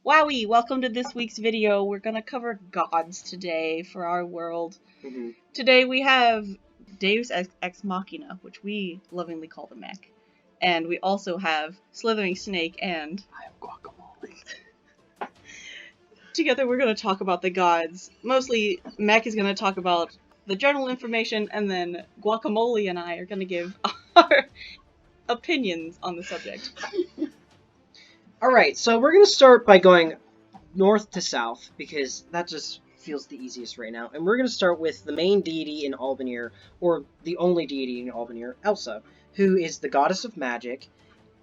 Wowie! Welcome to this week's video. We're gonna cover gods today for our world. Today we have Deus Ex Machina, which we lovingly call the mech. And we also have Slithering Snake and... I am guacamole. Together we're gonna talk about the gods. Mostly, Mech is gonna talk about the general information, and then Guacamole and I are gonna give our opinions on the subject. Alright, so we're going to start by going north to south, because that just feels the easiest right now. And we're going to start with the main deity in Albanier, or the only deity in Albanier, Elsa, who is the goddess of magic,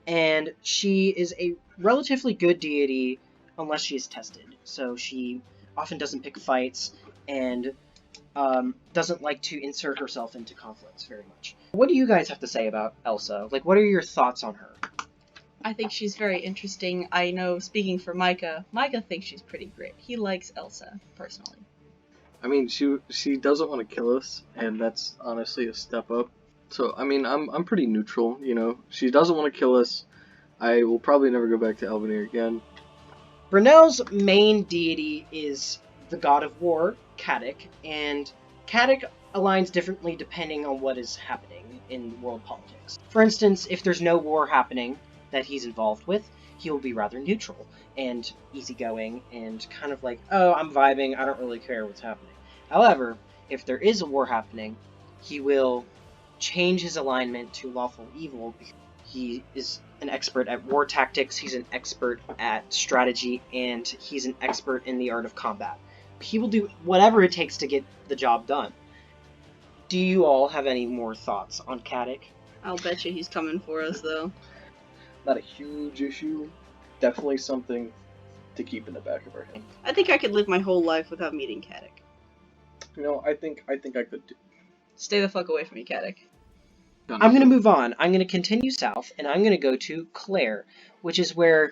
and she is a relatively good deity unless she is tested. So she often doesn't pick fights, and doesn't like to insert herself into conflicts very much. What do you guys have to say about Elsa? Like, what are your thoughts on her? I think she's very interesting. I know, speaking for Micah thinks she's pretty great. He likes Elsa, personally. I mean, she doesn't want to kill us, and that's honestly a step up. So, I mean, I'm pretty neutral, you know. She doesn't want to kill us. I will probably never go back to Albania again. Brunel's main deity is the god of war, Kadik, and Kadik aligns differently depending on what is happening in world politics. For instance, if there's no war happening that he's involved with, he will be rather neutral and easygoing and kind of like, oh, I'm vibing, I don't really care what's happening. However, if there is a war happening, he will change his alignment to lawful evil because he is an expert at war tactics, he's an expert at strategy, and he's an expert in the art of combat. He will do whatever it takes to get the job done. Do you all have any more thoughts on Kadik? I'll bet you he's coming for us, though. Not a huge issue. Definitely something to keep in the back of our head. I think I could live my whole life without meeting Kadik. You know, I think I could do. Stay the fuck away from me, Kadik. I'm going to move on. I'm going to continue south, and I'm going to go to Clare, which is where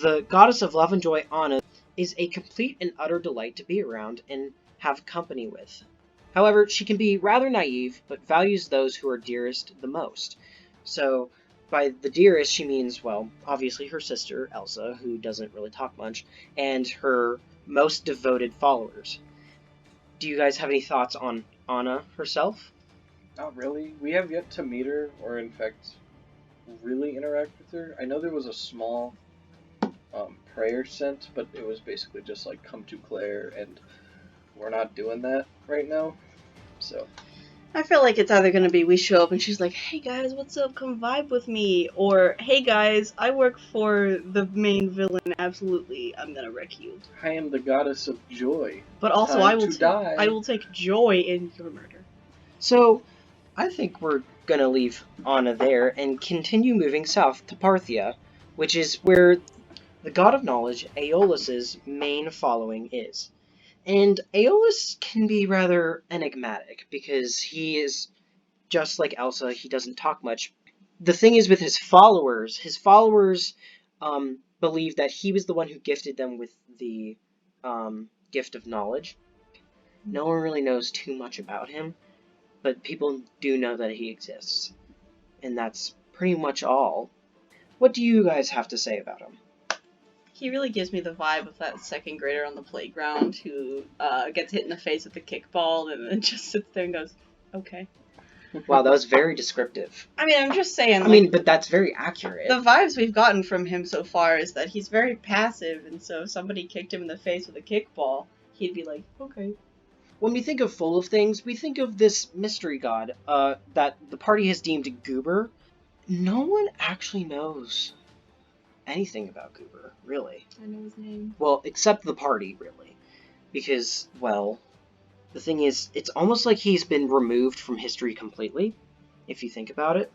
the goddess of love and joy, Anna, is a complete and utter delight to be around and have company with. However, she can be rather naive, but values those who are dearest the most. So, by the dearest, she means, well, obviously her sister, Elsa, who doesn't really talk much, and her most devoted followers. Do you guys have any thoughts on Anna herself? Not really. We have yet to meet her, or in fact, really interact with her. I know there was a small prayer sent, but it was basically just like, come to Claire, and we're not doing that right now, so... I feel like it's either going to be we show up and she's like, hey guys, what's up, come vibe with me, or hey guys, I work for the main villain, absolutely, I'm going to wreck you. I am the goddess of joy. But also, Time I will take joy in your murder. So, I think we're going to leave Anna there and continue moving south to Parthia, which is where the god of knowledge, Aeolus's main following is. And Aeolus can be rather enigmatic, because he is, just like Elsa, he doesn't talk much. The thing is with his followers believe that he was the one who gifted them with the gift of knowledge. No one really knows too much about him, but people do know that he exists. And that's pretty much all. What do you guys have to say about him? He really gives me the vibe of that second grader on the playground who gets hit in the face with a kickball and then just sits there and goes, okay. Wow, that was very descriptive. I mean, I'm just saying, but that's very accurate. The vibes we've gotten from him so far is that he's very passive, and so if somebody kicked him in the face with a kickball, he'd be like, okay. When we think of Full of Things, we think of this mystery god that the party has deemed Goober. No one actually knows anything about Goober, really. I know his name. Well, except the party, really. Because, well, the thing is, it's almost like he's been removed from history completely, if you think about it.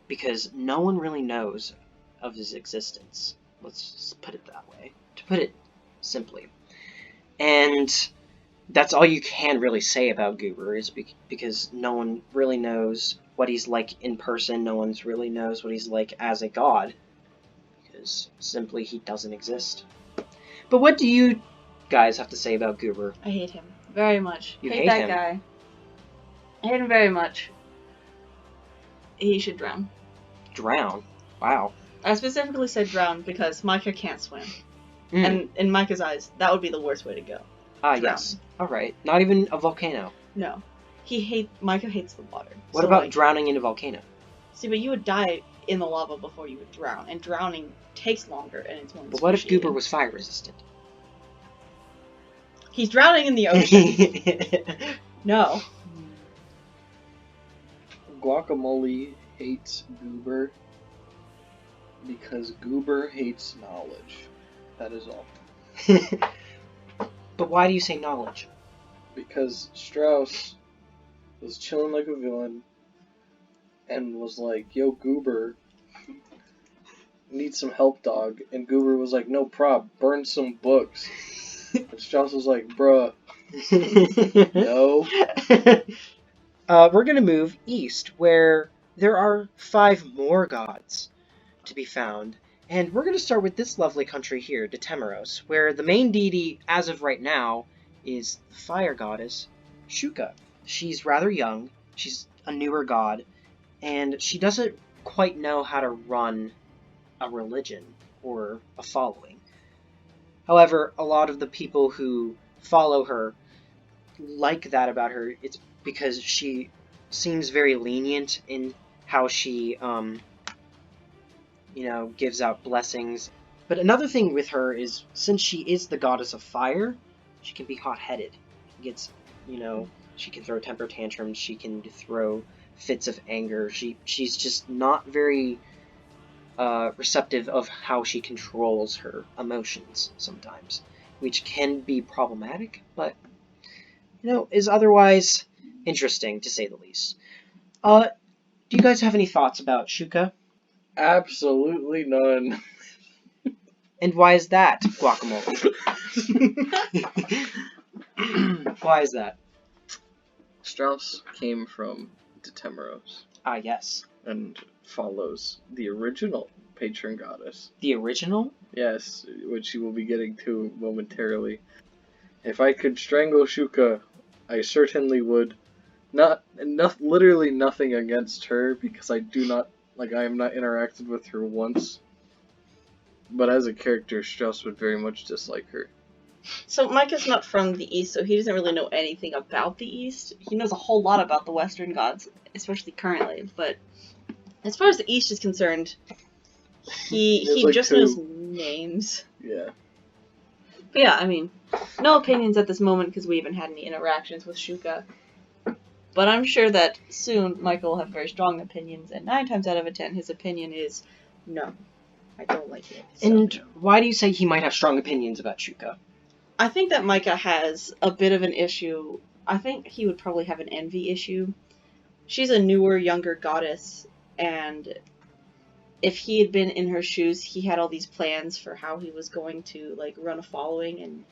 Because no one really knows of his existence. Let's just put it that way. To put it simply. And that's all you can really say about Goober, is because no one really knows what he's like in person. No one really knows what he's like as a god. Because simply he doesn't exist. But what do you guys have to say about Goober? I hate him very much. You hate hate that him? guy. I hate him very much. He should drown. Drown? Wow. I specifically said drown because Micah can't swim. Mm. And in Micah's eyes, that would be the worst way to go. Ah, yes. Alright. Not even a volcano. No. Micah hates the water. What So, about like, drowning in a volcano? see, but you would die in the lava before you would drown, and drowning takes longer, and it's more But what if Goober excruciating. was fire resistant? He's drowning in the ocean. No. Guacamole hates Goober because Goober hates knowledge. That is all. But why do you say knowledge? Because Strauss was chilling like a villain and was like, yo, Goober, need some help, dog. And Goober was like, no prob, burn some books. And Strauss was like, bruh, no. We're going to move east, where there are 5 more gods to be found. And we're going to start with this lovely country here, Detemeros, where the main deity, as of right now, is the fire goddess, Shuka. She's rather young, she's a newer god, and she doesn't quite know how to run a religion or a following. However, a lot of the people who follow her like that about her. It's because she seems very lenient in how she, gives out blessings. But another thing with her is, since she is the goddess of fire, she can be hot-headed. She can throw temper tantrums, she can throw fits of anger. She's just not very receptive of how she controls her emotions sometimes, which can be problematic, but, is otherwise interesting, to say the least. Do you guys have any thoughts about Shuka? Absolutely none. And why is that, Guacamole? Why is that? Strauss came from Detemeros. Ah, yes. And follows the original patron goddess. The original? Yes, which you will be getting to momentarily. If I could strangle Shuka, I certainly would. Literally nothing against her, because I am not interacted with her once. But as a character, Strauss would very much dislike her. So Micah's not from the East, so he doesn't really know anything about the East. He knows a whole lot about the Western gods, especially currently, but as far as the East is concerned, he just knows names. Yeah. But yeah, I mean, no opinions at this moment because we haven't had any interactions with Shuka. But I'm sure that soon Michael will have very strong opinions, and 9 times out of 10 his opinion is, no, I don't like it. So. And why do you say he might have strong opinions about Shuka? I think that Micah has a bit of an issue. I think he would probably have an envy issue. She's a newer, younger goddess, and if he had been in her shoes, he had all these plans for how he was going to run a following, and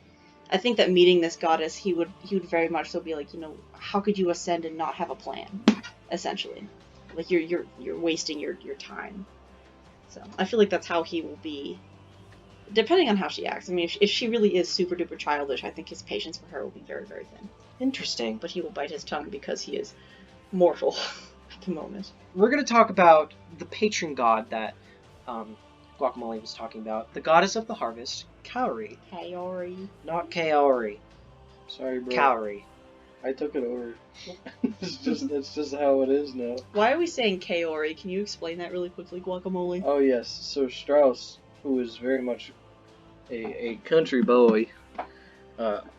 I think that meeting this goddess, he would very much so be like, how could you ascend and not have a plan? Essentially, you're wasting your time. So I feel like that's how he will be. Depending on how she acts. I mean, if she really is super duper childish, I think his patience for her will be very, very thin. Interesting. But he will bite his tongue because he is mortal at the moment. We're going to talk about the patron god that Guacamole was talking about. The goddess of the harvest, Kaori. Kaori. Not Kaori. Sorry, bro. Kaori. I took it over. It's just how it is now. Why are we saying Kaori? Can you explain that really quickly, Guacamole? Oh, yes. So Strauss, who is very much a country boy,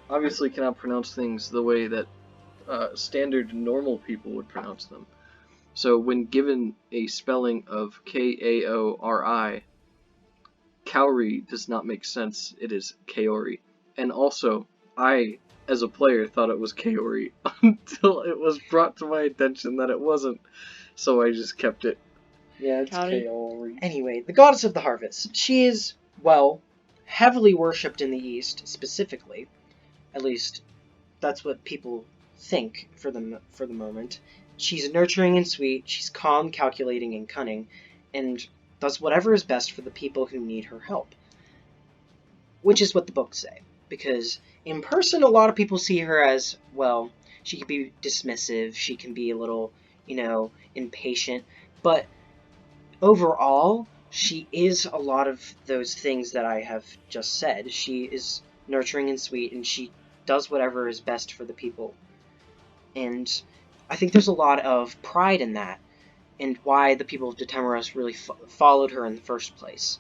obviously cannot pronounce things the way that standard normal people would pronounce them. So when given a spelling of Kaori, Kaori does not make sense. It is Kaori. And also, I, as a player, thought it was Kaori until it was brought to my attention that it wasn't. So I just kept it. Yeah, it's Kaori. Anyway, the goddess of the harvest. She is, well, heavily worshipped in the East, specifically. At least, that's what people think for the moment. She's nurturing and sweet, she's calm, calculating, and cunning, and does whatever is best for the people who need her help. Which is what the books say. Because in person, a lot of people see her as, well, she can be dismissive, she can be a little, impatient, but overall, she is a lot of those things that I have just said. She is nurturing and sweet, and she does whatever is best for the people. And I think there's a lot of pride in that, and why the people of Detemeros really followed her in the first place.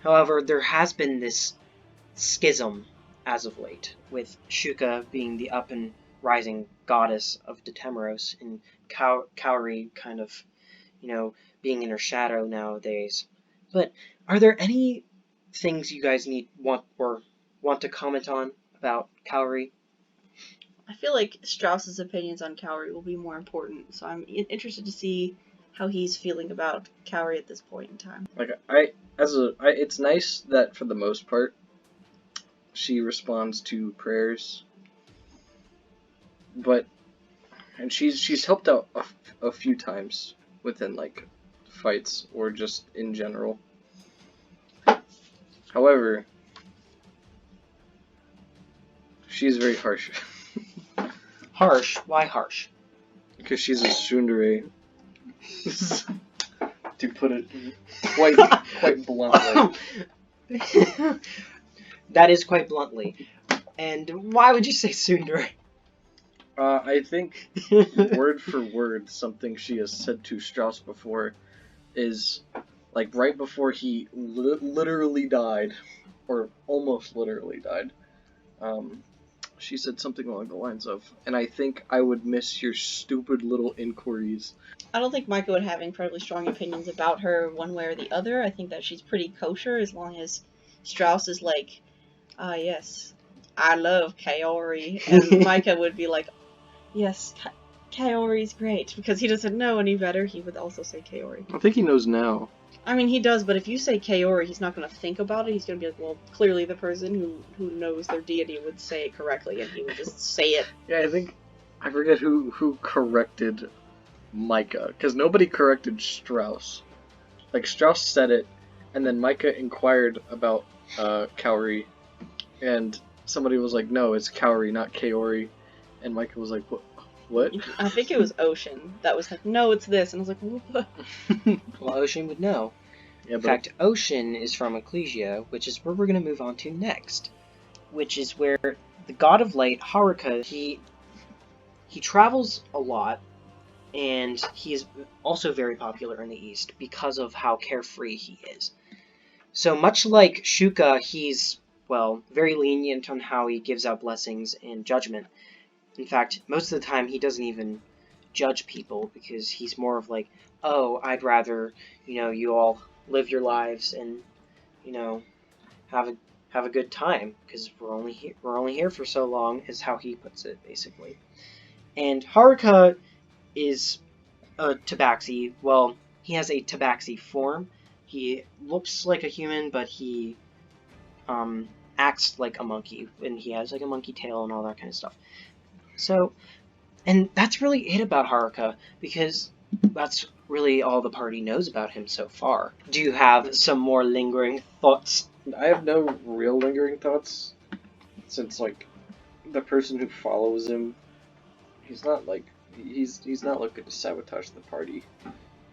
However, there has been this schism as of late, with Shuka being the up and rising goddess of Detemeros, and Kaori kind of, being in her shadow nowadays. But are there any things you guys want to comment on about Kaori? I feel like Strauss's opinions on Kaori will be more important, so I'm interested to see how he's feeling about Kaori at this point in time. Like it's nice that for the most part she responds to prayers, and she's helped out a few times within like fights or just in general. However, she's very harsh. Harsh? Why harsh? Because she's a tsundere. To put it quite bluntly. That is quite bluntly. And why would you say tsundere? I think word for word something she has said to Strauss before is like right before he literally died, or almost literally died. She said something along the lines of, "And I think I would miss your stupid little inquiries." I don't think Micah would have incredibly strong opinions about her one way or the other. I think that she's pretty kosher as long as Strauss is like, yes, I love Kaori. And Micah would be like, yes, Kaori's great. Because he doesn't know any better, he would also say Kaori. I think he knows now. I mean, he does, but if you say Kaori, he's not going to think about it. He's going to be like, well, clearly the person who knows their deity would say it correctly, and he would just say it. Yeah, I forget who corrected Micah, because nobody corrected Strauss. Like, Strauss said it, and then Micah inquired about Kaori, and somebody was like, no, it's Kaori, not Kaori, and Micah was like, what? I think it was Ocean that was like, no, it's this, and I was like, what? Well, Ocean would know. Yeah, In fact, Ocean is from Ecclesia, which is where we're going to move on to next, which is where the god of light, Haruka, he travels a lot, and he is also very popular in the East because of how carefree he is. So much like Shuka, he's, very lenient on how he gives out blessings and judgment. In fact, most of the time he doesn't even judge people, because he's more of like, oh, I'd rather, you all live your lives and, have a good time, because we're only here for so long, is how he puts it, basically. And Haruka is a tabaxi. Well, he has a tabaxi form. He looks like a human, but he acts like a monkey, and he has like a monkey tail and all that kind of stuff. So, and that's really it about Haruka, because that's really all the party knows about him so far. Do you have some more lingering thoughts? I have no real lingering thoughts, since, like, the person who follows him, he's not looking to sabotage the party,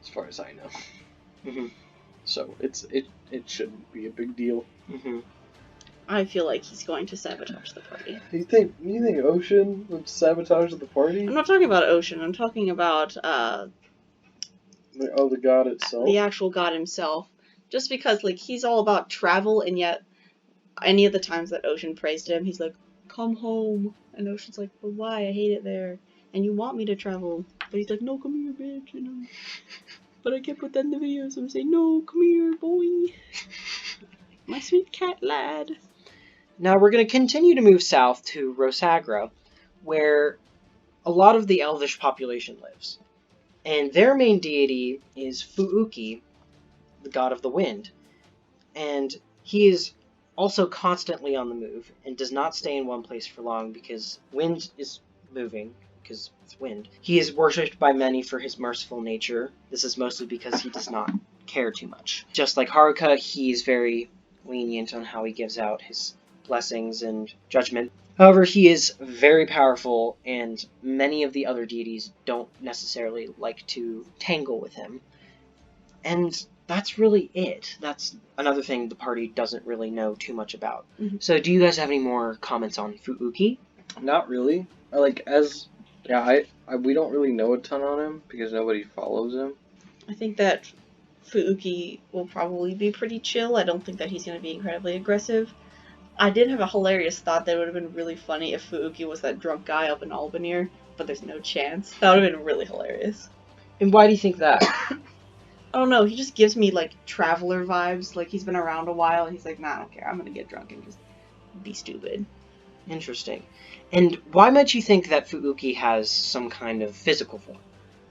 as far as I know. Mm-hmm. So it shouldn't be a big deal. Mm-hmm. I feel like he's going to sabotage the party. You think Ocean would sabotage the party? I'm not talking about Ocean, I'm talking about The god itself? the actual god himself. Just because, like, he's all about travel, and yet any of the times that Ocean prays to him, he's like, come home. And Ocean's like, but why? I hate it there. And you want me to travel. But he's like, no, come here, bitch, But I can't put that in the video, so I'm saying, no, come here, boy. My sweet cat lad. Now we're going to continue to move south to Rosagra, where a lot of the Elvish population lives. And their main deity is Fuuki, the god of the wind. And he is also constantly on the move, and does not stay in one place for long, because wind is moving, because it's wind. He is worshipped by many for his merciful nature. This is mostly because he does not care too much. Just like Haruka, he is very lenient on how he gives out his blessings and judgment. However, he is very powerful, and many of the other deities don't necessarily like to tangle with him. And that's really it. That's another thing the party doesn't really know too much about. Mhm. So do you guys have any more comments on Fuuki? Not really. We don't really know a ton on him because nobody follows him. I think that Fuuki will probably be pretty chill. I don't think that he's going to be incredibly aggressive. I did have a hilarious thought that it would have been really funny if Fuuki was that drunk guy up in Albanir, but there's no chance. That would have been really hilarious. And why do you think that? I don't know, he just gives me, like, traveler vibes. Like, he's been around a while, and he's like, nah, I don't care. I'm gonna get drunk and just be stupid. Interesting. And why might you think that Fuuki has some kind of physical form?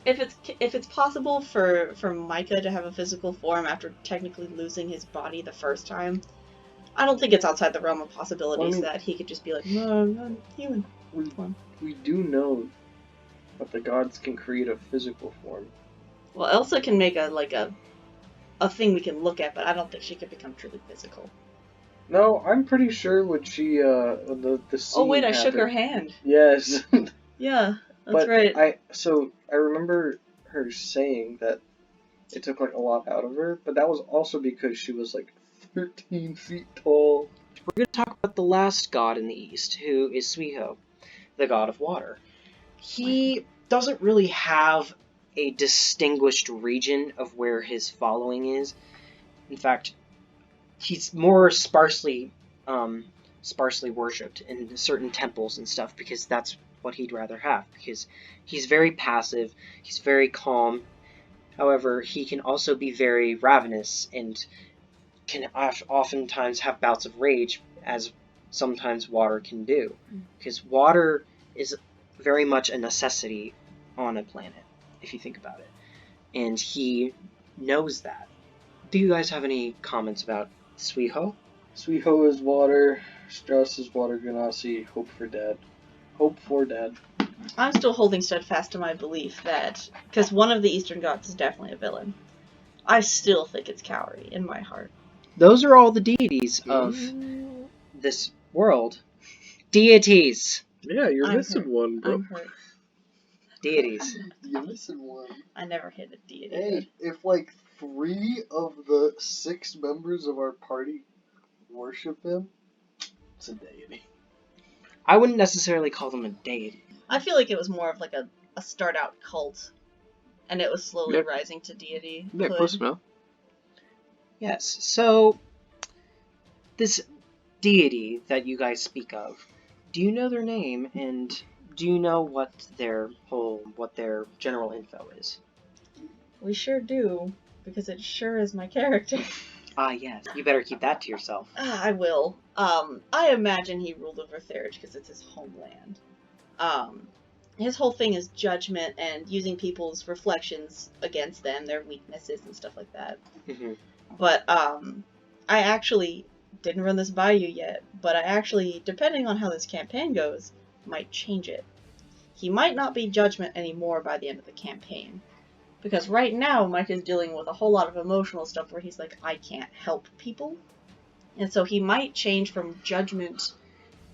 If it's possible for Micah to have a physical form after technically losing his body the first time, I don't think it's outside the realm of possibilities that he could just be like, no, I'm human. We do know that the gods can create a physical form. Well, Elsa can make a thing we can look at, but I don't think she could become truly physical. No, I'm pretty sure when she when the scene Oh wait, I happened, shook her hand. Yes. Yeah, that's but right. I remember her saying that it took like a lot out of her, but that was also because she was like 13 feet tall. We're going to talk about the last god in the east, who is Suiho, the god of water. He doesn't really have a distinguished region of where his following is. In fact, he's more sparsely worshipped in certain temples and stuff, because that's what he'd rather have, because he's very passive, he's very calm. However, he can also be very ravenous and can oftentimes have bouts of rage, as sometimes water can do, because water is very much a necessity on a planet, if you think about it, and he knows that. Do you guys have any comments about Suiho? Suiho is water, Strauss is water Ganassi, Hope for Dad. I'm still holding steadfast to my belief that, because one of the Eastern gods is definitely a villain, I still think it's Cowrie in my heart. Those are all the deities of this world. Deities. Yeah, you're I'm missing hurt. one, bro. I'm hurt. Deities. You're missing one. I never hit a deity. Hey, if like 3 of the 6 members of our party worship him, it's a deity. I wouldn't necessarily call them a deity. I feel like it was more of like a start out cult, and it was slowly rising to deity. Yeah, close enough. Yes, so this deity that you guys speak of, do you know their name, and do you know what their general info is? We sure do, because it sure is my character. Ah, yes. You better keep that to yourself. I will. I imagine he ruled over Therage because it's his homeland. His whole thing is judgment and using people's reflections against them, their weaknesses and stuff like that. Mm-hmm. But I actually didn't run this by you yet, but I actually, depending on how this campaign goes, might change it. He might not be judgment anymore by the end of the campaign. Because right now, Mike is dealing with a whole lot of emotional stuff where he's like, I can't help people. And so he might change from judgment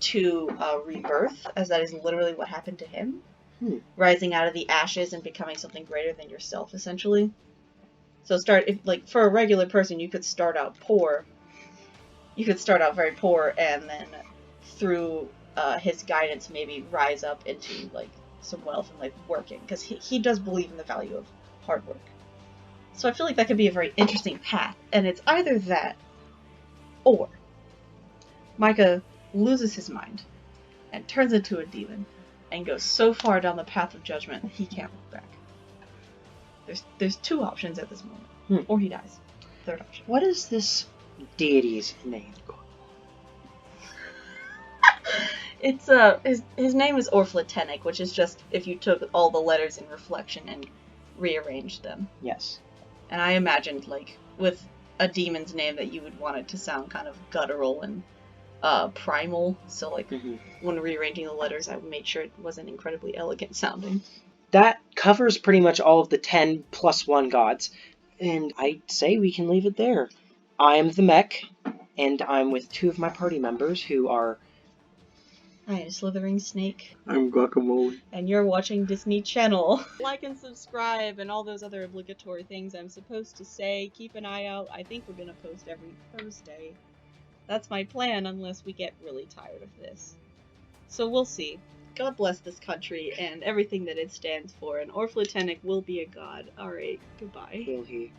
to rebirth, as that is literally what happened to him. Rising out of the ashes and becoming something greater than yourself, essentially. So for a regular person, you could start out poor. You could start out very poor, and then through his guidance, maybe rise up into like some wealth and like working, because he does believe in the value of hard work. So I feel like that could be a very interesting path, and it's either that, or Micah loses his mind and turns into a demon and goes so far down the path of judgment that he can't look back. There's 2 options at this moment, or he dies. Third option. What is this deity's name? It's his name is Orflatenic, which is just if you took all the letters in reflection and rearranged them. Yes. And I imagined, like, with a demon's name that you would want it to sound kind of guttural and primal. So, like, when rearranging the letters, I made sure it wasn't incredibly elegant sounding. That covers pretty much all of the 10 plus 1 gods, and I'd say we can leave it there. I am the mech, and I'm with 2 of my party members who are I am Slithering Snake. I'm Guacamole. And you're watching Disney Channel. Like and subscribe and all those other obligatory things I'm supposed to say. Keep an eye out. I think we're gonna post every Thursday. That's my plan unless we get really tired of this. So we'll see. God bless this country and everything that it stands for, and Orph Lieutenant will be a god. Alright, goodbye. Will he?